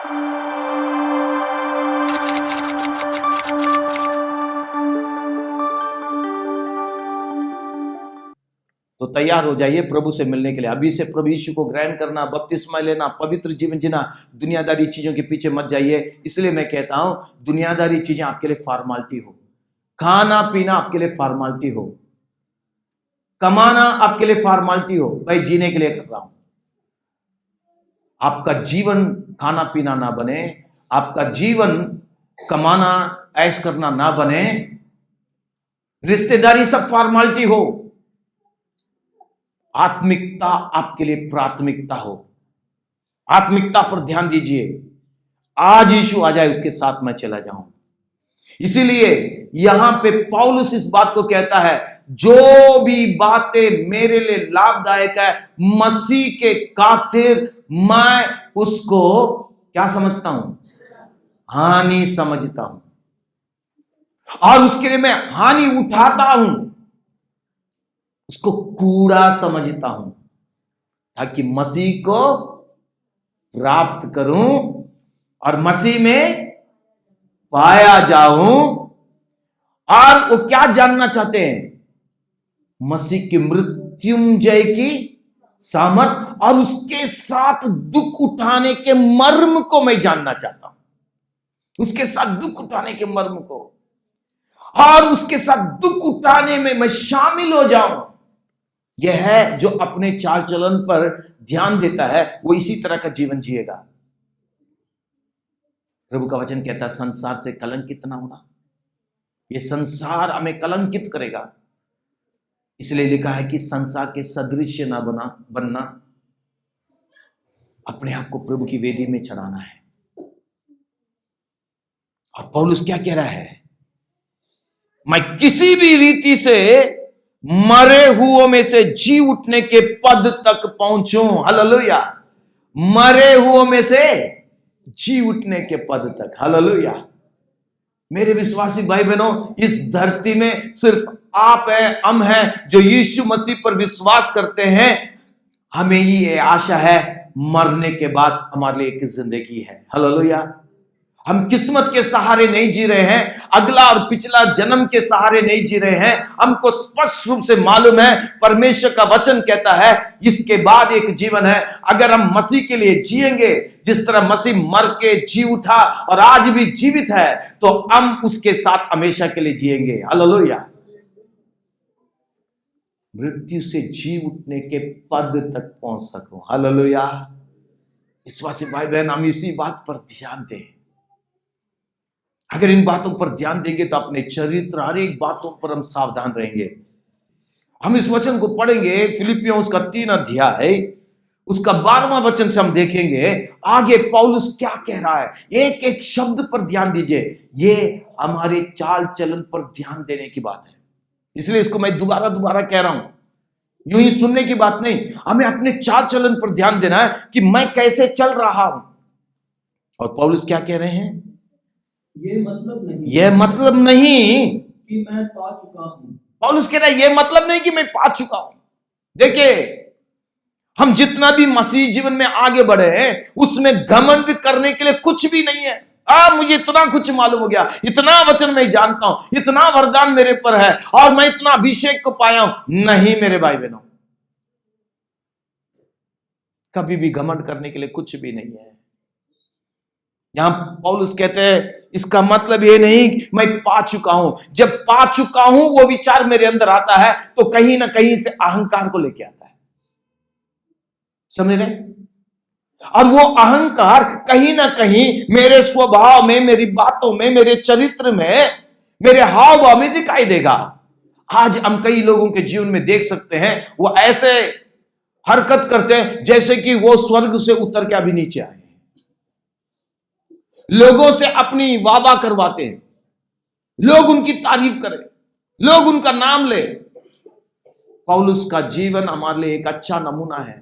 तो तैयार हो जाइए प्रभु से मिलने के लिए। अभी से प्रभु यीशु को ग्रहण करना, बपतिस्मा लेना, पवित्र जीवन जीना, दुनियादारी चीजों के पीछे मत जाइए। इसलिए मैं कहता हूं, दुनियादारी चीजें आपके लिए फॉर्मालिटी हो, खाना पीना आपके लिए फॉर्मालिटी हो, कमाना आपके लिए फॉर्मालिटी हो। भाई जीने के लिए कर रहा हूं। आपका जीवन खाना पीना ना बने, आपका जीवन कमाना ऐश करना ना बने, रिश्तेदारी सब फॉर्मालिटी हो। आत्मिकता आपके लिए प्राथमिकता हो। आत्मिकता पर ध्यान दीजिए। आज यीशु आ जाए, उसके साथ मैं चला जाऊं। इसीलिए यहां पे पौलुस इस बात को कहता है, जो भी बातें मेरे लिए लाभदायक है, मसीह के खातिर मैं उसको क्या समझता हूं? हानि समझता हूं। और उसके लिए मैं हानि उठाता हूं, उसको कूड़ा समझता हूं, ताकि मसीह को प्राप्त करूं और मसीह में पाया जाऊं। और वो क्या जानना चाहते हैं? मसीह की मृत्युंजय की सामर्थ और उसके साथ दुख उठाने के मर्म को मैं जानना चाहता हूं। उसके साथ दुख उठाने के मर्म को, और उसके साथ दुख उठाने में मैं शामिल हो जाऊं। यह है जो अपने चाल चलन पर ध्यान देता है, वो इसी तरह का जीवन जिएगा। प्रभु का वचन कहता है, संसार से कलंकित ना होना। ये संसार हमें कलंकित करेगा। इसलिए लिखा है कि संसार के सदृश्य ना बनना, अपने आप को प्रभु की वेदी में चढ़ाना है। और पौलुस क्या कह रहा है? मैं किसी भी रीति से मरे हुओं में से जी उठने के पद तक पहुंचूं। हालेलुया। मरे हुओं में से जी उठने के पद तक। हालेलुया। मेरे विश्वासी भाई बहनों, इस धरती में सिर्फ आप हैं, हम हैं जो यीशु मसीह पर विश्वास करते हैं। हमें ये आशा है, मरने के बाद हमारे लिए एक जिंदगी है। हालेलुया। हम किस्मत के सहारे नहीं जी रहे हैं, अगला और पिछला जन्म के सहारे नहीं जी रहे हैं। हमको स्पष्ट रूप से मालूम है, परमेश्वर का वचन कहता है इसके बाद एक जीवन है। अगर हम मसीह के लिए जिएंगे, जिस तरह मसीह मर के जी उठा और आज भी जीवित है, तो हम उसके साथ हमेशा के लिए जिएंगे। हालेलुया। मृत्यु से जी उठने के पद तक पहुंच सकूं। हालेलुया। विश्वासी भाई बहन, हम इसी बात पर ध्यान दें। अगर इन बातों पर ध्यान देंगे तो अपने चरित्र, हर एक बातों पर हम सावधान रहेंगे। हम इस वचन को पढ़ेंगे, फिलिपियों उसका 3 अध्याय उसका 12वां वचन से हम देखेंगे आगे पौलुस क्या कह रहा है। एक एक शब्द पर ध्यान दीजिए। ये हमारे चाल चलन पर ध्यान देने की बात है। इसलिए इसको मैं दोबारा दोबारा कह रहा हूं, यूं ही सुनने की बात नहीं। हमें अपने चाल चलन पर ध्यान देना है कि मैं कैसे चल रहा हूं। और पौलुस क्या कह रहे हैं? ये मतलब नहीं कि मैं पा चुका हूं। पौलुस कह रहा है, ये मतलब नहीं कि मैं पा चुका हूं। देखिए, हम जितना भी मसीह जीवन में आगे बढ़े हैं, उसमें घमंड करने के लिए कुछ भी नहीं है। मुझे इतना कुछ मालूम हो गया, इतना वचन मैं जानता हूं, इतना वरदान मेरे पर है और मैं इतना अभिषेक को पाया हूं। नहीं मेरे भाई बहनों, कभी भी घमंड करने के लिए कुछ भी नहीं है। यहां पौलुस कहते हैं, इसका मतलब ये नहीं मैं पा चुका हूं। जब पा चुका हूं, वो विचार मेरे अंदर आता है तो कहीं ना कहीं से अहंकार को लेके आता है। समझ रहे? और वो अहंकार कहीं ना कहीं मेरे स्वभाव में, मेरी बातों में, मेरे चरित्र में, मेरे हाव भाव में दिखाई देगा। आज हम कई लोगों के जीवन में देख सकते हैं, वो ऐसे हरकत करते हैं जैसे कि वो स्वर्ग से उतर के अभी नीचे आए। लोगों से अपनी वाहवाह करवाते हैं, लोग उनकी तारीफ करें, लोग उनका नाम ले। पौलुस का जीवन हमारे लिए एक अच्छा नमूना है।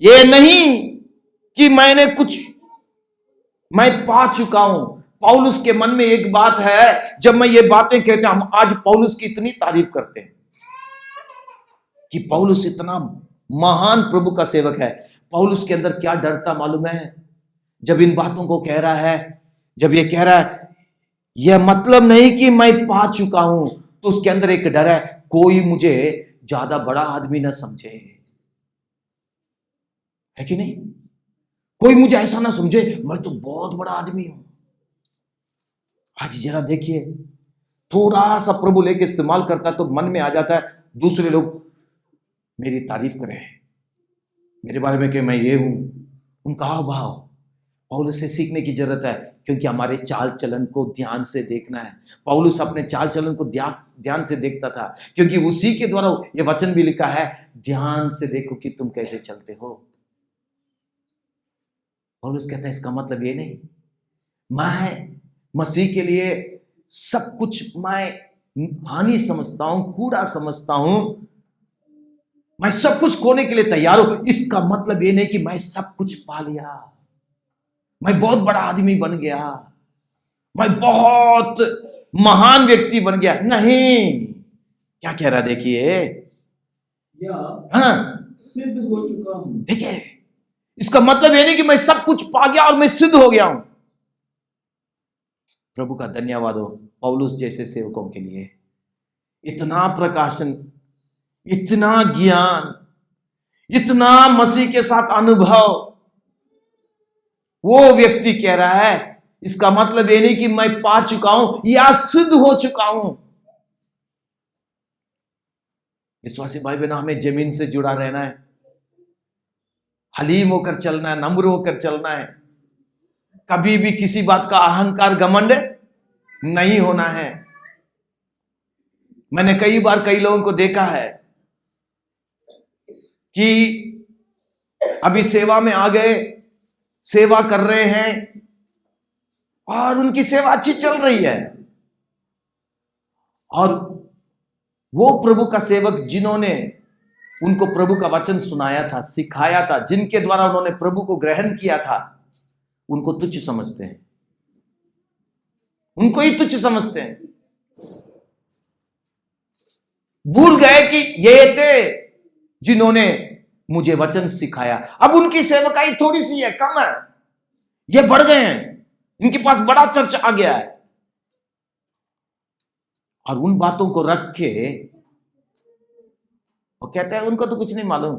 ये नहीं कि मैं पा चुका हूं। पौलुस के मन में एक बात है, जब मैं ये बातें कहते हैं, हम आज पौलुस की इतनी तारीफ करते हैं कि पौलुस इतना महान प्रभु का सेवक है। पौलुस के अंदर क्या डर था मालूम है? जब इन बातों को कह रहा है, जब ये कह रहा है यह मतलब नहीं कि मैं पा चुका हूं, तो उसके अंदर एक डर है, कोई मुझे ज्यादा बड़ा आदमी ना समझे, है कि नहीं? कोई मुझे ऐसा ना समझे मैं तो बहुत बड़ा आदमी हूं। आज जरा देखिए, थोड़ा सा प्रभु लेके इस्तेमाल करता है तो मन में आ जाता है दूसरे लोग मेरी तारीफ करें, मेरे बारे में कि मैं ये हूं, उनका हाव भाव। पौलुस से सीखने की जरूरत है, क्योंकि हमारे चाल चलन को ध्यान से देखना है। पौलुस अपने चाल चलन को ध्यान से देखता था, क्योंकि उसी के द्वारा यह वचन भी लिखा है, ध्यान से देखो कि तुम कैसे चलते हो। पौलुस कहता है इसका मतलब ये नहीं मैं मसीह के लिए सब कुछ मैं हानि समझता हूं, कूड़ा समझता हूं, मैं सब कुछ खोने के लिए तैयार हूं। इसका मतलब ये नहीं कि मैं सब कुछ पा लिया, मैं बहुत बड़ा आदमी बन गया, मैं बहुत महान व्यक्ति बन गया। नहीं, क्या कह रहा देखिए, या हाँ सिद्ध हो चुका हूं। देखिए, इसका मतलब ये नहीं कि मैं सब कुछ पा गया और मैं सिद्ध हो गया हूं। प्रभु का धन्यवाद हो पौलुस जैसे सेवकों के लिए, इतना प्रकाशन, इतना ज्ञान, इतना मसीह के साथ अनुभव। वो व्यक्ति कह रहा है इसका मतलब ये नहीं कि मैं पा चुका हूं या सिद्ध हो चुका हूं। विश्वासी भाई बहन, हमें जमीन से जुड़ा रहना है, हलीम होकर चलना है, नम्र होकर चलना है, कभी भी किसी बात का अहंकार घमंड नहीं होना है। मैंने कई बार कई लोगों को देखा है कि अभी सेवा में आ गए, सेवा कर रहे हैं और उनकी सेवा अच्छी चल रही है, और वो प्रभु का सेवक जिन्होंने उनको प्रभु का वचन सुनाया था, सिखाया था, जिनके द्वारा उन्होंने प्रभु को ग्रहण किया था, उनको तुच्छ समझते हैं, उनको ही तुच्छ समझते हैं। भूल गए कि ये थे जिन्होंने मुझे वचन सिखाया। अब उनकी सेवकाई थोड़ी सी है, कम है, ये बढ़ गए हैं, इनके पास बड़ा चर्च आ गया है, और उन बातों को रख के वो कहते हैं उनको तो कुछ नहीं मालूम,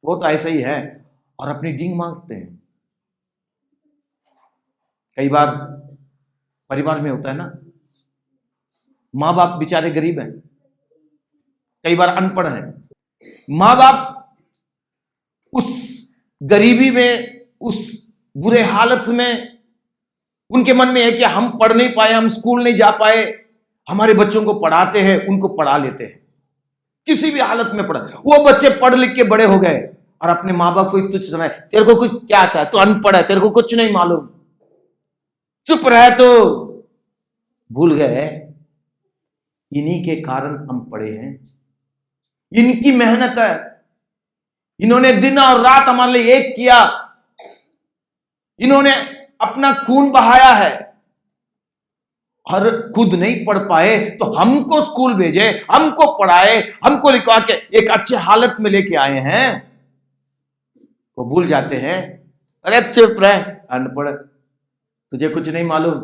वो तो ऐसा ही है, और अपनी डींग मांगते हैं। कई बार परिवार में होता है ना, मां बाप बेचारे गरीब हैं, कई बार अनपढ़ हैं, मां बाप उस गरीबी में, उस बुरे हालत में, उनके मन में है कि हम पढ़ नहीं पाए, हम स्कूल नहीं जा पाए, हमारे बच्चों को पढ़ाते हैं, उनको पढ़ा लेते हैं, किसी भी हालत में पढ़ा। वो बच्चे पढ़ लिख के बड़े हो गए और अपने माँ बाप को तुच्छ समझ, तेरे को कुछ क्या आता है, तू अनपढ़ है, तेरे को कुछ नहीं मालूम, चुप रहे। तो भूल गए इन्हीं के कारण हम पढ़े हैं, इनकी मेहनत है, इन्होंने दिन और रात हमारे लिए एक किया, इन्होंने अपना खून बहाया है, और खुद नहीं पढ़ पाए तो हमको स्कूल भेजे, हमको पढ़ाए, हमको लिखवा के एक अच्छे हालत में लेके आए हैं। वो भूल जाते हैं, अरे चुप रह, अनपढ़, तुझे कुछ नहीं मालूम,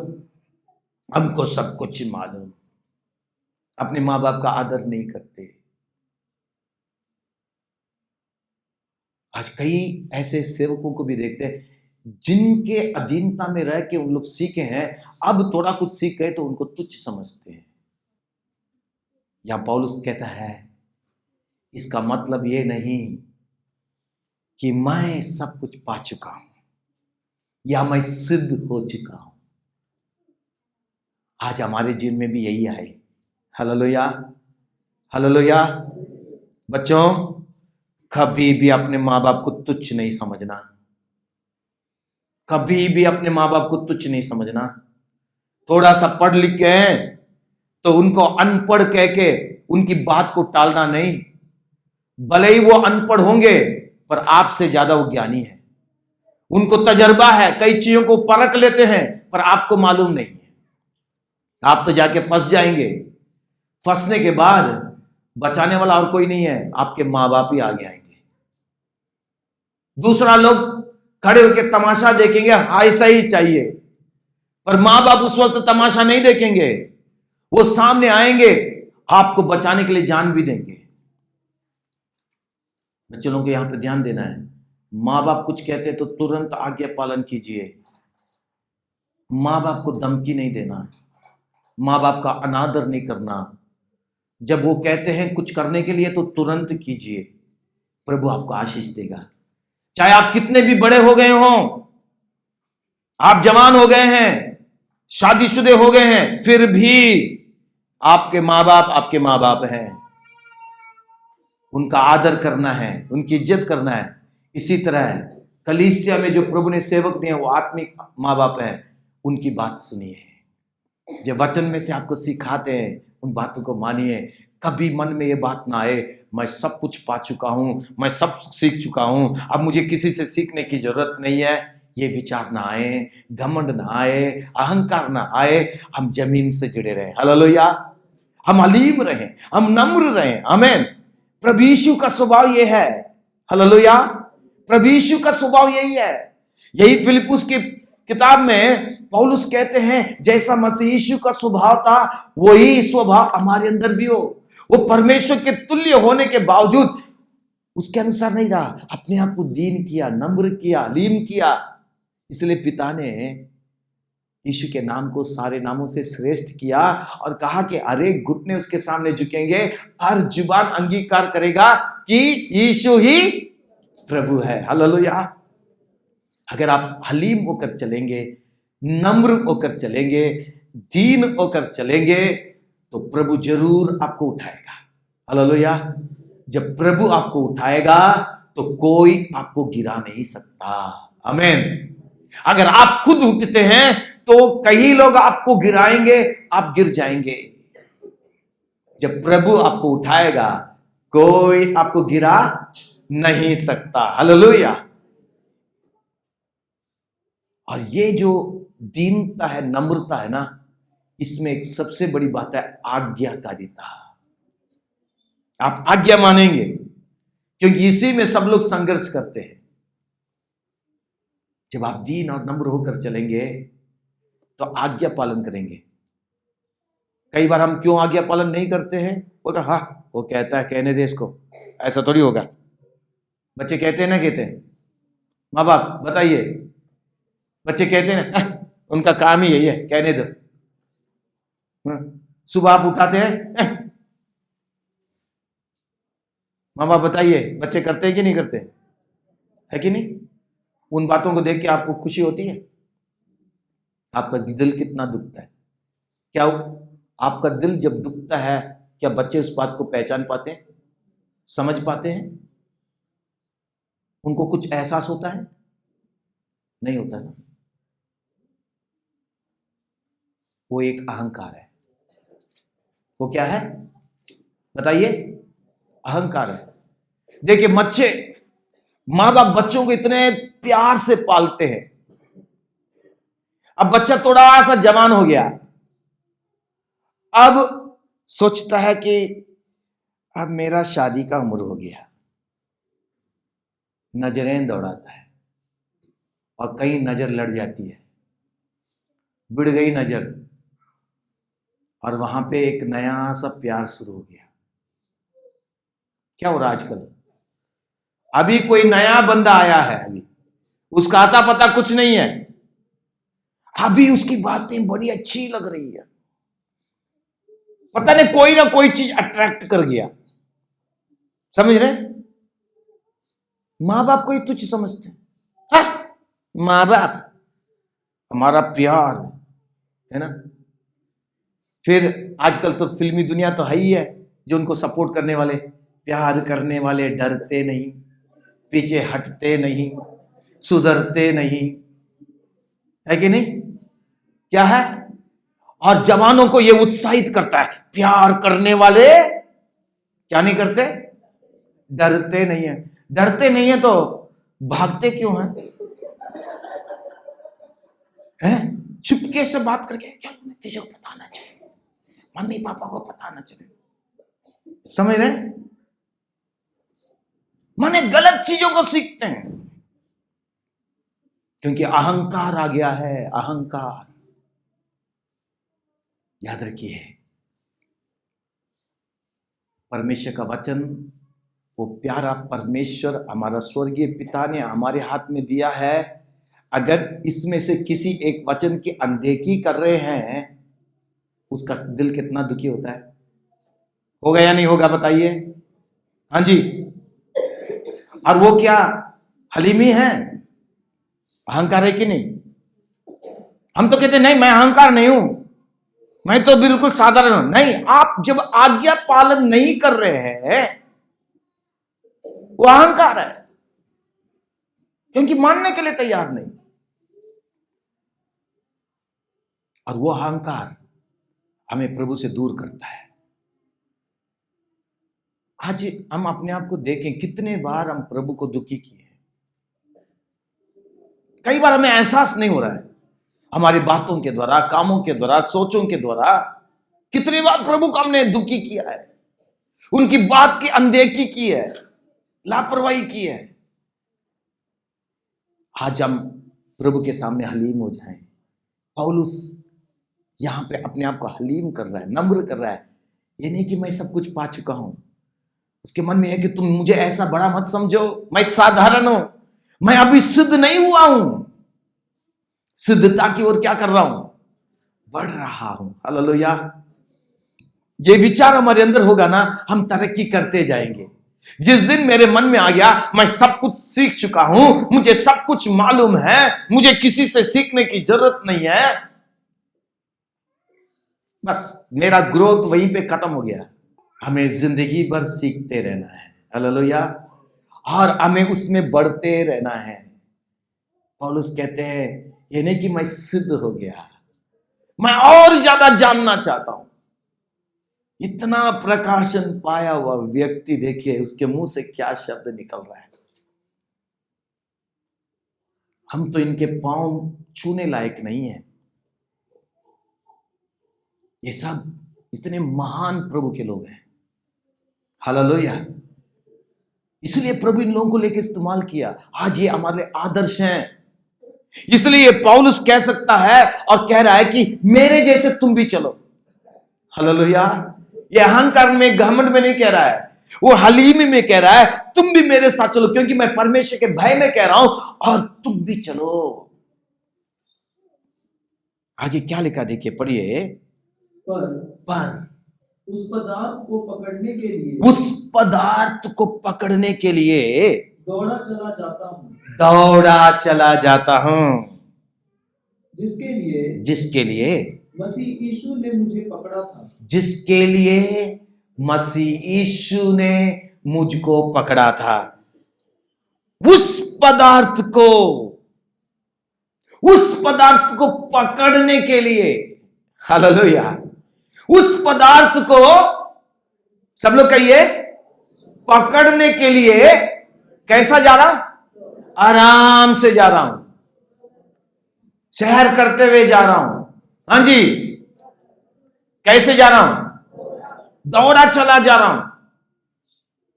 हमको सब कुछ मालूम। अपने मां बाप का आदर नहीं करते। आज कई ऐसे सेवकों को भी देखते हैं जिनके अधीनता में रह के उन लोग सीखे हैं, अब थोड़ा कुछ सीख गए तो उनको तुच्छ समझते हैं। यहां पौलुस कहता है इसका मतलब ये नहीं कि मैं सब कुछ पा चुका हूं या मैं सिद्ध हो चुका हूं। आज हमारे जीवन में भी यही आए। Hallelujah, hallelujah. बच्चों, कभी भी अपने मां बाप को तुच्छ नहीं समझना, कभी भी अपने मां बाप को तुच्छ नहीं समझना। थोड़ा सा पढ़ लिख गए तो उनको अनपढ़ कह के उनकी बात को टालना नहीं। भले ही वो अनपढ़ होंगे पर आपसे ज्यादा वो ज्ञानी है, उनको तजर्बा है, कई चीजों को परख लेते हैं, पर आपको मालूम नहीं है। आप तो जाके फंस जाएंगे, फंसने के बाद बचाने वाला और कोई नहीं है, आपके मां बाप ही आगे आएंगे। दूसरा लोग खड़े होकर तमाशा देखेंगे, हाँ ऐसा ही चाहिए। पर माँ बाप उस वक्त तमाशा नहीं देखेंगे, वो सामने आएंगे, आपको बचाने के लिए जान भी देंगे। बच्चों लोगों को यहां पे ध्यान देना है, माँ बाप कुछ कहते तो तुरंत आज्ञा पालन कीजिए। माँ बाप को धमकी नहीं देना, माँ बाप का अनादर नहीं करना। जब वो कहते हैं कुछ करने के लिए तो तुरंत कीजिए, प्रभु आपको आशीष देगा। चाहे आप कितने भी बड़े हो गए हों, आप जवान हो गए हैं, शादीशुदे हो गए हैं, फिर भी आपके माँ बाप हैं। उनका आदर करना है, उनकी इज्जत करना है। इसी तरह कलीसिया में जो प्रभु ने सेवक दिए हैं वो आत्मिक माँ बाप हैं, उनकी बात सुनिए। जो वचन में से आपको सिखाते हैं उन बातों को मानिए। कभी मन में ये बात ना आए मैं सब कुछ पा चुका हूं, मैं सब सीख चुका हूं, अब मुझे किसी से सीखने की जरूरत नहीं है। ये विचार ना आए, घमंड ना आए, अहंकार ना आए। हम जमीन से जुड़े रहें, हालेलुया। हम हलीम रहें, हम नम्र रहें, आमीन। प्रभु यीशु का स्वभाव ये है, हालेलुया। प्रभु यीशु का स्वभाव यही है। यही फिलिप्पुस की किताब में पौलुस कहते हैं जैसा मसीह यीशु का स्वभाव था वही स्वभाव हमारे अंदर भी हो। वो परमेश्वर के तुल्य होने के बावजूद उसके अनुसार नहीं रहा, अपने आप को दीन किया, नम्र किया, हलीम किया। इसलिए पिता ने यीशु के नाम को सारे नामों से श्रेष्ठ किया और कहा कि अरे घुटने उसके सामने झुकेंगे, हर जुबान अंगीकार करेगा कि यीशु ही प्रभु है, हालेलुया। अगर आप हलीम होकर चलेंगे, नम्र होकर चलेंगे, दीन होकर चलेंगे तो प्रभु जरूर आपको उठाएगा, हालेलुया। जब प्रभु आपको उठाएगा तो कोई आपको गिरा नहीं सकता, आमीन। अगर आप खुद उठते हैं तो कई लोग आपको गिराएंगे, आप गिर जाएंगे। जब प्रभु आपको उठाएगा कोई आपको गिरा नहीं सकता, हालेलुया। और ये जो दीनता है, नम्रता है ना, इसमें एक सबसे बड़ी बात है आज्ञाकारिता। आप आज्ञा मानेंगे क्योंकि इसी में सब लोग संघर्ष करते हैं। जब आप दीन और नम्र होकर चलेंगे तो आज्ञा पालन करेंगे। कई बार हम क्यों आज्ञा पालन नहीं करते हैं? बोलते हाँ वो कहता है, कहने दे इसको, ऐसा थोड़ी होगा। बच्चे कहते हैं ना, कहते हैं, माँ बाप बताइए, बच्चे कहते हैं ना, उनका काम ही यही है, कहने दो। सुबह आप उठाते हैं, माँ बाप बताइए, बच्चे करते हैं कि नहीं करते, है कि नहीं? उन बातों को देख के आपको खुशी होती है? आपका दिल कितना दुखता है? क्या आपका दिल जब दुखता है क्या बच्चे उस बात को पहचान पाते हैं, समझ पाते हैं? उनको कुछ एहसास होता है? नहीं होता ना। वो एक अहंकार है। वो क्या है बताइए? अहंकार है। देखिए बच्चे, माँ बाप बच्चों को इतने प्यार से पालते हैं। अब बच्चा थोड़ा सा जवान हो गया, अब सोचता है कि अब मेरा शादी का उम्र हो गया, नजरें दौड़ाता है और कहीं नजर लड़ जाती है, बिड़ गई नजर, और वहां पे एक नया सा प्यार शुरू हो गया। क्या हो रहा आजकल? अभी कोई नया बंदा आया है, अभी उसका आता पता कुछ नहीं है, अभी उसकी बातें बड़ी अच्छी लग रही है, पता नहीं कोई ना कोई चीज अट्रैक्ट कर गया। समझ रहे? माँ बाप को ही तुच्छ समझते हैं। हाँ, माँ बाप हमारा प्यार है ना। फिर आजकल तो फिल्मी दुनिया तो है ही है, जो उनको सपोर्ट करने वाले, प्यार करने वाले डरते नहीं, पीछे हटते नहीं, सुधरते नहीं, है कि नहीं? क्या है? और जवानों को यह उत्साहित करता है, प्यार करने वाले क्या नहीं करते? डरते नहीं है। डरते नहीं है तो भागते क्यों हैं? चुपके से बात करके, क्या किसी को पता ना चले, मम्मी पापा को पता ना चले। समझ रहे? माने गलत चीजों को सीखते हैं। क्योंकि अहंकार आ गया है, अहंकार। याद रखिए, परमेश्वर का वचन, वो प्यारा परमेश्वर हमारा स्वर्गीय पिता ने हमारे हाथ में दिया है। अगर इसमें से किसी एक वचन की अनदेखी कर रहे हैं, उसका दिल कितना दुखी होता है। होगा या नहीं होगा बताइए? हाँ जी। और वो क्या हलीमी है, अहंकार है कि नहीं? हम तो कहते नहीं, मैं अहंकार नहीं हूं, मैं तो बिल्कुल साधारण हूं। नहीं, आप जब आज्ञा पालन नहीं कर रहे हैं, वो अहंकार है, क्योंकि मानने के लिए तैयार नहीं। और वो अहंकार हमें प्रभु से दूर करता है। आज हम अपने आप को देखें, कितने बार हम प्रभु को दुखी किए हैं। कई बार हमें एहसास नहीं हो रहा है, हमारी बातों के द्वारा, कामों के द्वारा, सोचों के द्वारा कितनी बार प्रभु को हमने दुखी किया है, उनकी बात की अनदेखी की है, लापरवाही की है। आज हम प्रभु के सामने हलीम हो जाएं। पौलुस यहां पे अपने आप को हलीम कर रहा है, नम्र कर रहा है। ये नहीं कि मैं सब कुछ पा चुका हूं। उसके मन में है कि तुम मुझे ऐसा बड़ा मत समझो, मैं साधारण हूं, मैं अभी सिद्ध नहीं हुआ हूं। सिद्धता की ओर क्या कर रहा हूं? बढ़ रहा हूं। हालेलुया। ये विचार हमारे अंदर होगा ना, हम तरक्की करते जाएंगे। जिस दिन मेरे मन में आ गया मैं सब कुछ सीख चुका हूं, मुझे सब कुछ मालूम है, मुझे किसी से सीखने की जरूरत नहीं है, बस मेरा ग्रोथ वहीं पे खत्म हो गया। हमें जिंदगी भर सीखते रहना है। हालेलुया। और हमें उसमें बढ़ते रहना है। पौलुस कहते हैं, ये नहीं कि मैं सिद्ध हो गया, मैं और ज्यादा जानना चाहता हूं। इतना प्रकाशन पाया हुआ व्यक्ति, देखिए उसके मुंह से क्या शब्द निकल रहा है। हम तो इनके पांव छूने लायक नहीं है। ये सब इतने महान प्रभु के लोग हैं। हालेलुया। इसलिए प्रभु इन लोगों को लेकर इस्तेमाल किया। आज ये हमारे आदर्श हैं। इसलिए पौलुस कह सकता है और कह रहा है कि मेरे जैसे तुम भी चलो। हालेलुया। ये अहंकार में, घमंड में नहीं कह रहा है, वो हलीमी में कह रहा है, तुम भी मेरे साथ चलो, क्योंकि मैं परमेश्वर के भय में कह रहा हूं और तुम भी चलो। आगे क्या लिखा देखिए, पढ़िए। पर उस पदार्थ को पकड़ने के लिए, उस पदार्थ को पकड़ने के लिए दौड़ा चला जाता हूं, दौड़ा चला जाता हूं, जिसके लिए मसीह यीशु ने मुझे पकड़ा था। जिसके लिए मसीह यीशु ने मुझको पकड़ा था। उस पदार्थ को पकड़ने के लिए, हालेलुया, उस पदार्थ को, सब लोग कहिए, पकड़ने के लिए कैसा जा रहा हूं? आराम से जा रहा हूं, सैर करते हुए जा रहा हूं। हाँ जी, कैसे जा रहा हूं? दौड़ा चला जा रहा हूं।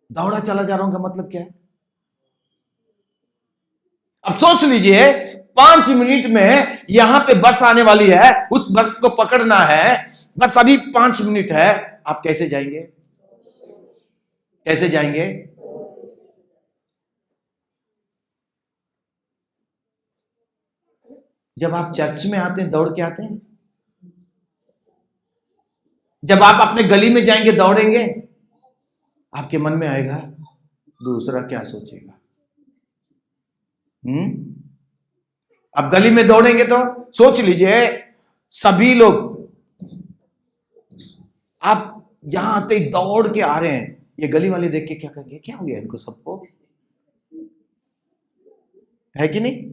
दौड़ा चला जा रहा हूं का मतलब क्या है? अब सोच लीजिए, 5 मिनट में यहां पे बस आने वाली है, उस बस को पकड़ना है, बस अभी 5 मिनट है। आप कैसे जाएंगे? कैसे जाएंगे? जब आप चर्च में आते हैं, दौड़ के आते हैं? जब आप अपने गली में जाएंगे, दौड़ेंगे? आपके मन में आएगा दूसरा क्या सोचेगा। अब गली में दौड़ेंगे तो सोच लीजिए, सभी लोग, आप यहां आते ही दौड़ के आ रहे हैं, ये गली वाले देख के क्या कहेंगे? क्या हो गया इनको सबको? है कि नहीं?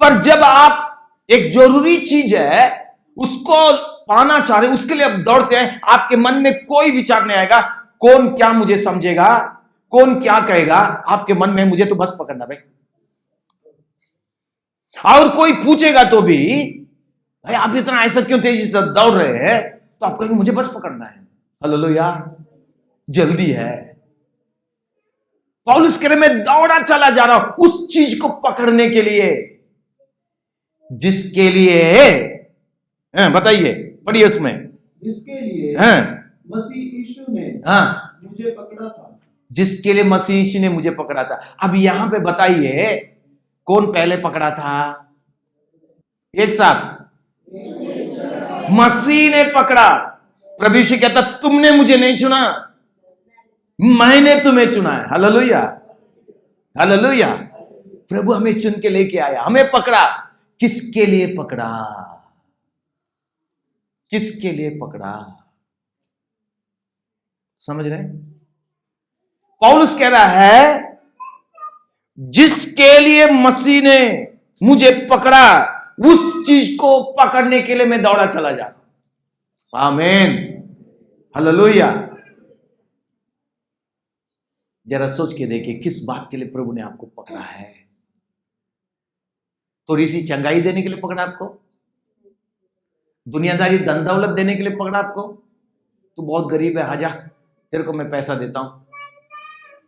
पर जब आप एक जरूरी चीज है उसको पाना चाह रहे, उसके लिए आप दौड़ते हैं, आपके मन में कोई विचार नहीं आएगा कौन क्या मुझे समझेगा, कौन क्या कहेगा। आपके मन में मुझे तो बस पकड़ना भाई। और कोई पूछेगा तो भी, भाई आप इतना ऐसा क्यों तेजी से दौड़ रहे हैं, तो आप कहेंगे मुझे बस पकड़ना है। हालेलुया, जल्दी है। पौलुस कह रहे मैं दौड़ा चला जा रहा हूं उस चीज को पकड़ने के लिए जिसके लिए, बताइए, पढ़िए उसमें, जिसके लिए मसीह यीशु ने मुझे पकड़ा था, जिसके लिए मसीह यीशु ने मुझे पकड़ा था। अब यहां पे बताइए कौन पहले पकड़ा था? एक साथ, मसीह ने पकड़ा। प्रभु यीशु कहता तुमने मुझे नहीं चुना, मैंने तुम्हें चुना है। Hallelujah, hallelujah. प्रभु हमें चुन के लेके आया, हमें पकड़ा। किसके लिए पकड़ा? किसके लिए पकड़ा? समझ रहे हैं? पौलुस कह रहा है जिसके लिए मसीह ने मुझे पकड़ा उस चीज को पकड़ने के लिए मैं दौड़ा चला जा रहा हूं। आमीन, हालेलुया। जरा सोच के देखिए किस बात के लिए प्रभु ने आपको पकड़ा है। थोड़ी सी चंगाई देने के लिए पकड़ा आपको? दुनियादारी धन दौलत देने के लिए पकड़ा आपको? तू बहुत गरीब है, आजा तेरे को मैं पैसा देता हूं।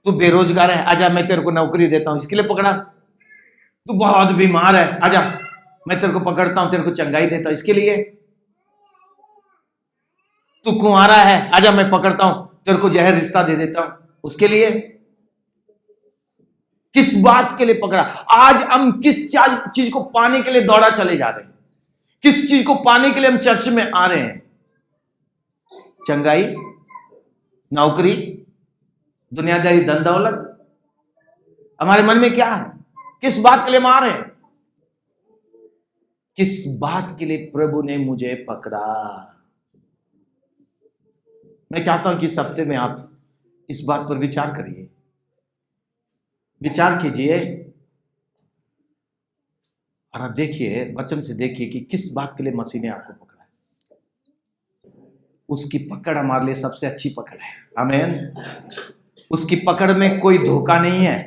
तू बेरोजगार है, आजा मैं तेरे को नौकरी देता हूं, इसके लिए पकड़ा? तू बहुत बीमार है, आजा मैं तेरे को पकड़ता हूं, तेरे को चंगाई देता हूं, इसके लिए? तू कुंवारा है, आजा मैं पकड़ता हूं, तेरे को जहर रिश्ता दे देता हूं, उसके लिए? किस बात के लिए पकड़ा? आज हम किस चीज को पाने के लिए दौड़ा चले जा रहे हैं? किस चीज को पाने के लिए हम चर्च में आ रहे हैं? चंगाई, नौकरी, दुनियादारी, धन दौलत? हमारे मन में क्या है? किस बात के लिए हम आ रहे हैं? किस बात के लिए प्रभु ने मुझे पकड़ा? मैं चाहता हूं कि इस हफ्ते में आप इस बात पर विचार करिए, विचार कीजिए और आप देखिए, वचन से देखिए कि किस बात के लिए मसीह ने आपको पकड़ा है। उसकी पकड़ हमारे लिए सबसे अच्छी पकड़ है। आमीन। उसकी पकड़ में कोई धोखा नहीं है,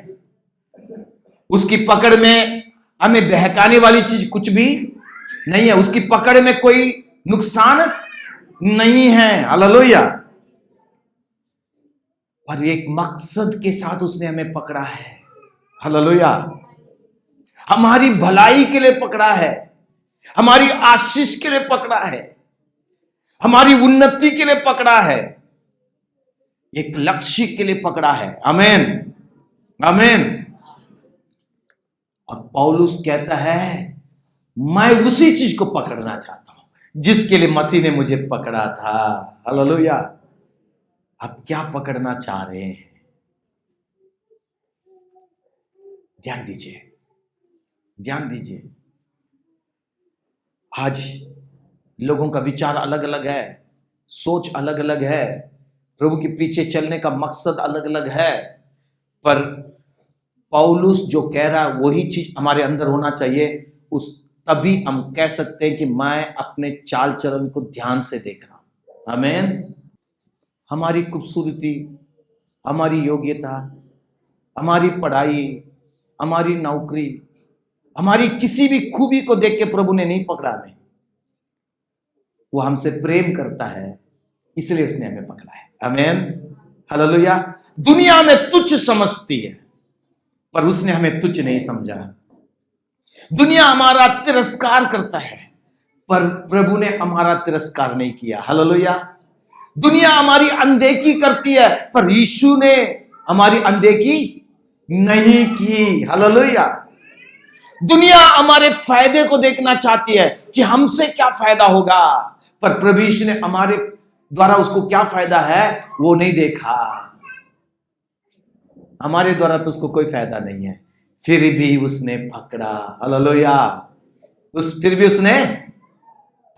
उसकी पकड़ में हमें बहकाने वाली चीज कुछ भी नहीं है, उसकी पकड़ में कोई नुकसान नहीं है। हालेलुया। पर एक मकसद के साथ उसने हमें पकड़ा है। हालेलुया। हमारी भलाई के लिए पकड़ा है, हमारी आशीष के लिए पकड़ा है, हमारी उन्नति के लिए पकड़ा है, एक लक्ष्य के लिए पकड़ा है। आमीन, आमीन। और पौलुस कहता है मैं उसी चीज को पकड़ना चाहता हूं जिसके लिए मसीह ने मुझे पकड़ा था। हालेलुया। आप क्या पकड़ना चाह रहे हैं? ध्यान दीजिए, ध्यान दीजिए। आज लोगों का विचार अलग अलग है, सोच अलग अलग है, प्रभु के पीछे चलने का मकसद अलग अलग है, पर पौलुस जो कह रहा है वही चीज हमारे अंदर होना चाहिए। तभी हम कह सकते हैं कि मैं अपने चाल चलन को ध्यान से देख रहा हूं। आमीन। हमारी खूबसूरती, हमारी योग्यता, हमारी पढ़ाई, हमारी नौकरी, हमारी किसी भी खूबी को देख के प्रभु ने नहीं पकड़ा हमें। वो हमसे प्रेम करता है, इसलिए उसने हमें पकड़ा है। आमीन, हालेलुया। दुनिया में तुच्छ समझती है, पर उसने हमें तुच्छ नहीं समझा। दुनिया हमारा तिरस्कार करता है, पर प्रभु ने हमारा तिरस्कार नहीं किया। हालेलुया। दुनिया हमारी अनदेखी करती है, पर यीशु ने हमारी अनदेखी नहीं की। हालेलुया। दुनिया हमारे फायदे को देखना चाहती है कि हमसे क्या फायदा होगा, पर प्रभु यीशु ने हमारे द्वारा उसको क्या फायदा है वो नहीं देखा। हमारे द्वारा तो उसको कोई फायदा नहीं है, फिर भी उसने पकड़ा। हालेलुया। फिर भी उसने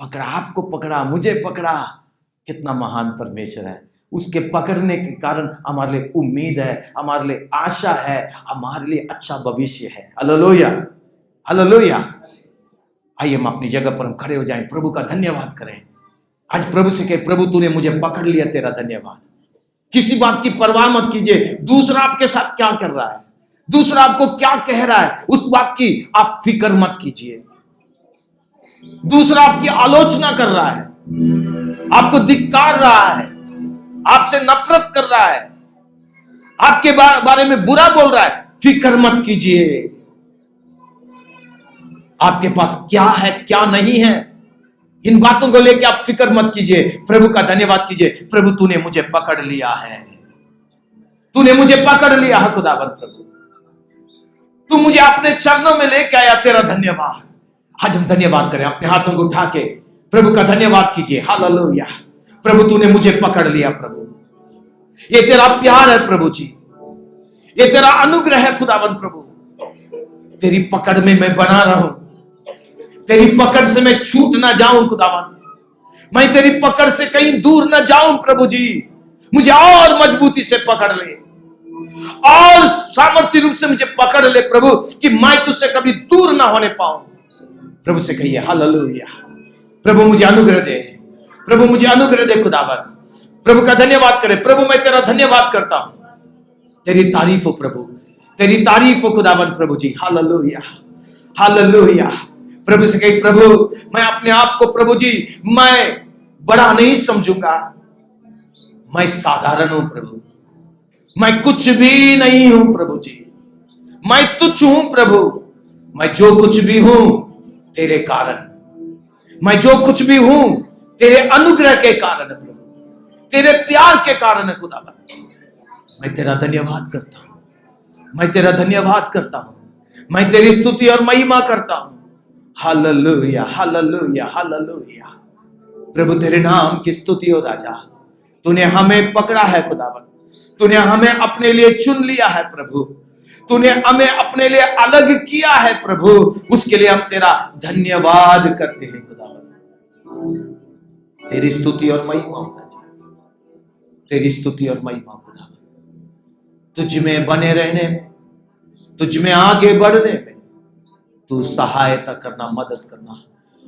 पकड़ा, आपको पकड़ा, मुझे पकड़ा। कितना महान परमेश्वर है। उसके पकड़ने के कारण हमारे लिए उम्मीद है, हमारे लिए आशा है, हमारे लिए अच्छा भविष्य है। Hallelujah, hallelujah. आइए हम अपनी जगह पर हम खड़े हो जाएं, प्रभु का धन्यवाद करें। आज प्रभु से कहे, प्रभु तूने मुझे पकड़ लिया, तेरा धन्यवाद। किसी बात की परवाह मत कीजिए दूसरा आपके साथ क्या कर रहा है, दूसरा आपको क्या कह रहा है, उस बात की आप फिक्र मत कीजिए। दूसरा आपकी आलोचना कर रहा है, आपको धिक्कार रहा है, आपसे नफरत कर रहा है, आपके बारे में बुरा बोल रहा है, फिक्र मत कीजिए। आपके पास क्या है क्या नहीं है, इन बातों को लेकर आप फिक्र मत कीजिए। प्रभु का धन्यवाद कीजिए, प्रभु तूने मुझे पकड़ लिया है, तूने मुझे पकड़ लिया है खुदावन प्रभु, तू मुझे अपने चरणों में लेके आया, तेरा धन्यवाद। आज हम धन्यवाद करें, अपने हाथों को उठा के प्रभु का धन्यवाद कीजिए। हालेलुया। प्रभु तूने मुझे पकड़ लिया प्रभु, ये तेरा प्यार है प्रभु जी, ये तेरा अनुग्रह है खुदावन प्रभु। तेरी पकड़ में मैं बना रहूं, तेरी पकड़ से मैं छूट ना जाऊं खुदावन, मैं तेरी पकड़ से कहीं दूर ना जाऊं प्रभु जी। मुझे और मजबूती से पकड़ ले और सामर्थ्य रूप से मुझे पकड़ ले प्रभु, कि मैं तुझसे कभी दूर ना होने पाऊं। प्रभु से कहिए हालेलुया। प्रभु मुझे अनुग्रह दे, प्रभु मुझे अनुग्रह दे खुदावन। प्रभु का धन्यवाद करे, प्रभु मैं तेरा धन्यवाद करता हूं, तेरी तारीफ हो प्रभु, तेरी तारीफ हो खुदावन प्रभु जी। Hallelujah hallelujah. प्रभु से कही, प्रभु मैं अपने आप को प्रभु जी मैं बड़ा नहीं समझूंगा, मैं साधारण हूं प्रभु, मैं कुछ भी नहीं हूं प्रभु जी, मैं तुच्छ हूं प्रभु। मैं जो कुछ भी हूं तेरे कारण, मैं जो कुछ भी हूं तेरे अनुग्रह के कारण है प्रभु, तेरे प्यार के कारण है खुदावन। मैं तेरा धन्यवाद करता हूं, मैं तेरा धन्यवाद करता हूं, मैं तेरी स्तुति और महिमा करता हूं। Hallelujah hallelujah hallelujah. प्रभु तेरे नाम की स्तुति हो राजा। तूने हमें पकड़ा है खुदावन, तूने हमें अपने लिए चुन लिया है प्रभु, तूने हमें अपने लिए अलग किया है प्रभु, उसके लिए हम तेरा धन्यवाद करते हैं खुदावन। तेरी स्तुति और महिमा हो राजा, तेरी स्तुति और महिमा खुदावन। तुझ में बने रहने में, तुझ में आगे बढ़ने में तू सहायता करना, मदद करना,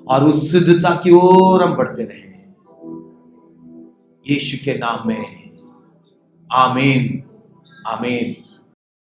और उस सिद्धता की ओर हम बढ़ते रहे, यीशु के नाम में आमीन आमीन।